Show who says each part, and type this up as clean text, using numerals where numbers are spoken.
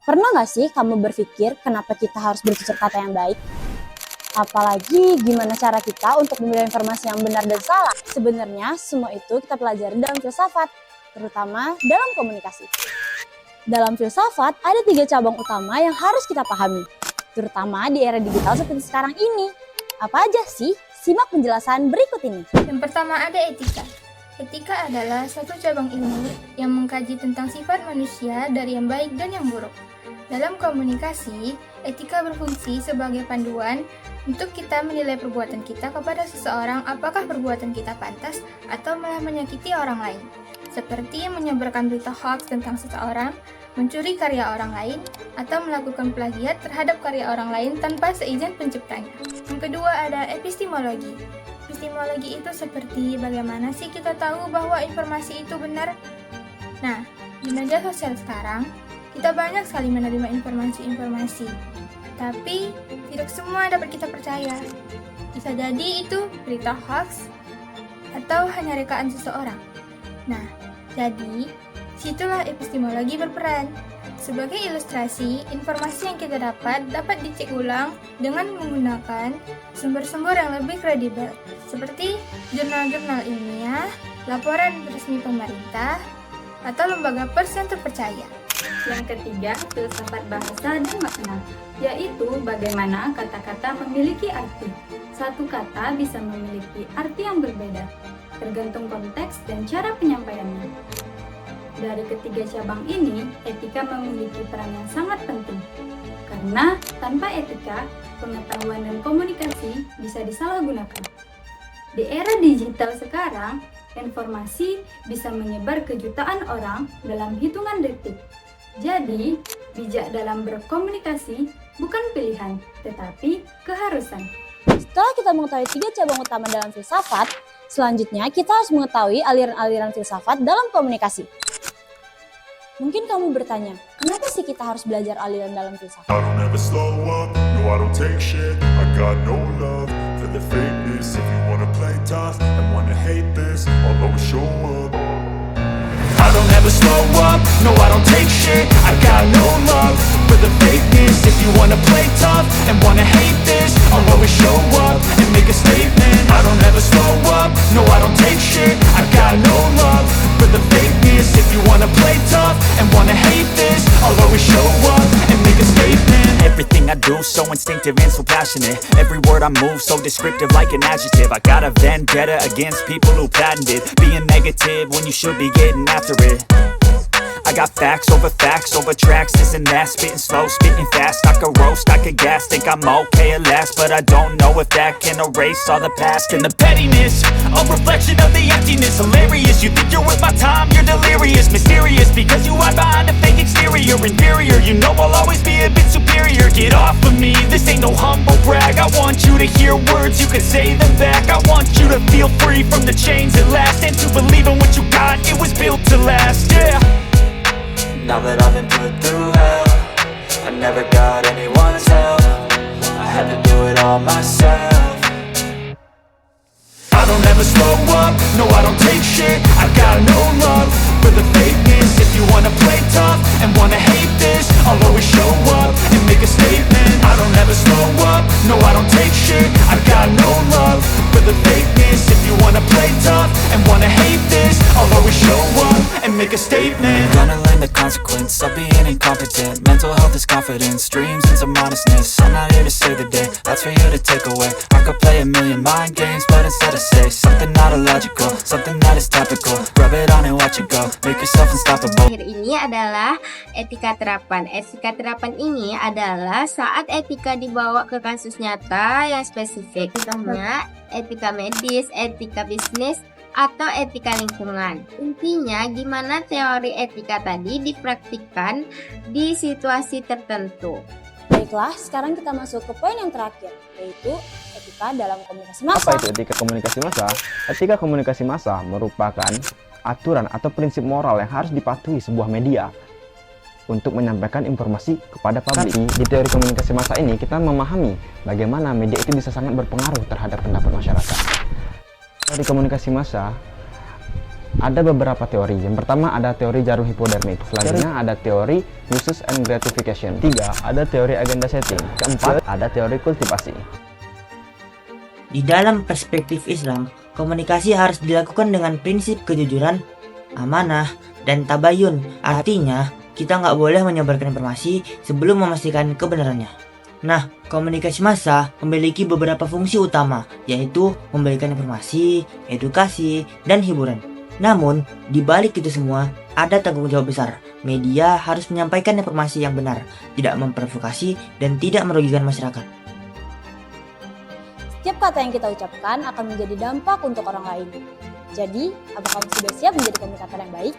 Speaker 1: Pernah nggak sih kamu berpikir kenapa kita harus bertutur kata yang baik? Apalagi gimana cara kita untuk memilih informasi yang benar dan salah? Sebenarnya semua itu kita pelajari dalam filsafat, terutama dalam komunikasi. Dalam filsafat ada 3 cabang utama yang harus kita pahami, terutama di era digital seperti sekarang ini. Apa aja sih? Simak penjelasan berikut ini.
Speaker 2: Yang pertama ada etika. Etika adalah suatu cabang ilmu yang mengkaji tentang sifat manusia dari yang baik dan yang buruk. Dalam komunikasi, etika berfungsi sebagai panduan untuk kita menilai perbuatan kita kepada seseorang apakah perbuatan kita pantas atau malah menyakiti orang lain. Seperti menyebarkan berita hoax tentang seseorang, mencuri karya orang lain, atau melakukan plagiat terhadap karya orang lain tanpa seizin penciptanya. Yang kedua ada epistemologi. Epistemologi itu seperti bagaimana sih kita tahu bahwa informasi itu benar? Nah, di media sosial sekarang, kita banyak sekali menerima informasi-informasi, tapi tidak semua dapat kita percaya. Bisa jadi itu berita hoax atau hanya rekaan seseorang. Nah, jadi situlah epistemologi berperan. Sebagai ilustrasi, informasi yang kita dapat dicek ulang dengan menggunakan sumber-sumber yang lebih kredibel, seperti jurnal-jurnal ilmiah, laporan resmi pemerintah, atau lembaga pers yang terpercaya.
Speaker 3: Yang ketiga, filsafat bahasa dan makna, yaitu bagaimana kata-kata memiliki arti. Satu kata bisa memiliki arti yang berbeda, tergantung konteks dan cara penyampaiannya. Dari ketiga cabang ini, etika memiliki peran yang sangat penting. Karena tanpa etika, pengetahuan dan komunikasi bisa disalahgunakan. Di era digital sekarang, informasi bisa menyebar ke jutaan orang dalam hitungan detik. Jadi, bijak dalam berkomunikasi bukan pilihan, tetapi keharusan.
Speaker 1: Setelah kita mengetahui 3 cabang utama dalam filsafat, selanjutnya kita harus mengetahui aliran-aliran filsafat dalam komunikasi. Mungkin kamu bertanya, kenapa sih kita harus belajar aliran dalam filsafat?
Speaker 4: I don't ever slow up, no I don't take shit. I got no love for the fakeness. If you wanna play tough and wanna hate this, I'll always show up. I don't ever slow up, no I don't take shit. I got no love for the fakeness. If you wanna play tough and wanna hate this, I'll always show up and make a statement. I don't ever slow up, no I don't take shit. I got no love for the fakeness. If you wanna play tough and wanna hate this, I'll always show up and make a statement.
Speaker 5: Everything I do so instinctive and so passionate. Every word I move so descriptive like an adjective. I got a vendetta against people who patented being negative when you should be getting after it. I got facts over tracks, this and that. Spitting slow, spitting fast. I could roast, I could gas. Think I'm okay at last, but I don't know if that can erase all the past. And the pettiness, a reflection of the emptiness. Hilarious, you think you're worth my time, you're delirious. Mysterious, because you hide behind a fake exterior. Inferior, you know I'll always be a bit superior. Get off of me, this ain't no humble brag. I want you to hear words, you can say them back. I want you to feel free from the chains at last, and to believe in what you got, it was built to last, yeah.
Speaker 6: Now that I've been put through hell, I never got anyone's help. I had to do it all myself.
Speaker 4: I don't ever slow up, no I don't take shit. I got no love for the fakeness. If you wanna play tough and wanna hate this, I'll always show up and make a statement. I don't ever slow up, no I don't take shit. I got no love for the fakeness. If you wanna play tough and wanna hate this, I'll always show up and make a statement.
Speaker 6: Gonna learn the consequence of being incompetent. Mental health is confidence, dreams and some modestness. I'm not here to save the day, that's for you to take away. I could play a million mind games, but instead I say something not illogical, something that is topical. Rub it on and watch it go, make yourself unstoppable.
Speaker 7: Ini adalah etika terapan. Etika terapan ini adalah saat etika dibawa ke kasus nyata yang spesifik. Contohnya etika medis, etika bisnis, atau etika lingkungan. Intinya gimana teori etika tadi dipraktikkan di situasi tertentu.
Speaker 1: Baiklah, sekarang kita masuk ke poin yang terakhir, yaitu etika dalam komunikasi massa.
Speaker 8: Apa itu etika komunikasi massa? Etika komunikasi massa merupakan aturan atau prinsip moral yang harus dipatuhi sebuah media untuk menyampaikan informasi kepada publik. Di teori komunikasi massa ini kita memahami bagaimana media itu bisa sangat berpengaruh terhadap pendapat masyarakat. Teori komunikasi massa Ada beberapa teori. Yang pertama ada teori jarum hipodermik. Selanjutnya ada teori uses and gratification. 3. Ada teori agenda setting. Keempat, ada teori kultivasi.
Speaker 9: Di dalam perspektif Islam, komunikasi harus dilakukan dengan prinsip kejujuran, amanah, dan tabayun. Artinya, kita nggak boleh menyebarkan informasi sebelum memastikan kebenarannya. Nah, komunikasi massa memiliki beberapa fungsi utama, yaitu memberikan informasi, edukasi, dan hiburan. Namun, di balik itu semua, ada tanggung jawab besar. Media harus menyampaikan informasi yang benar, tidak memprovokasi, dan tidak merugikan masyarakat.
Speaker 1: Setiap kata yang kita ucapkan akan menjadi dampak untuk orang lain. Jadi, apakah kamu sudah siap menjadi komunikator yang baik?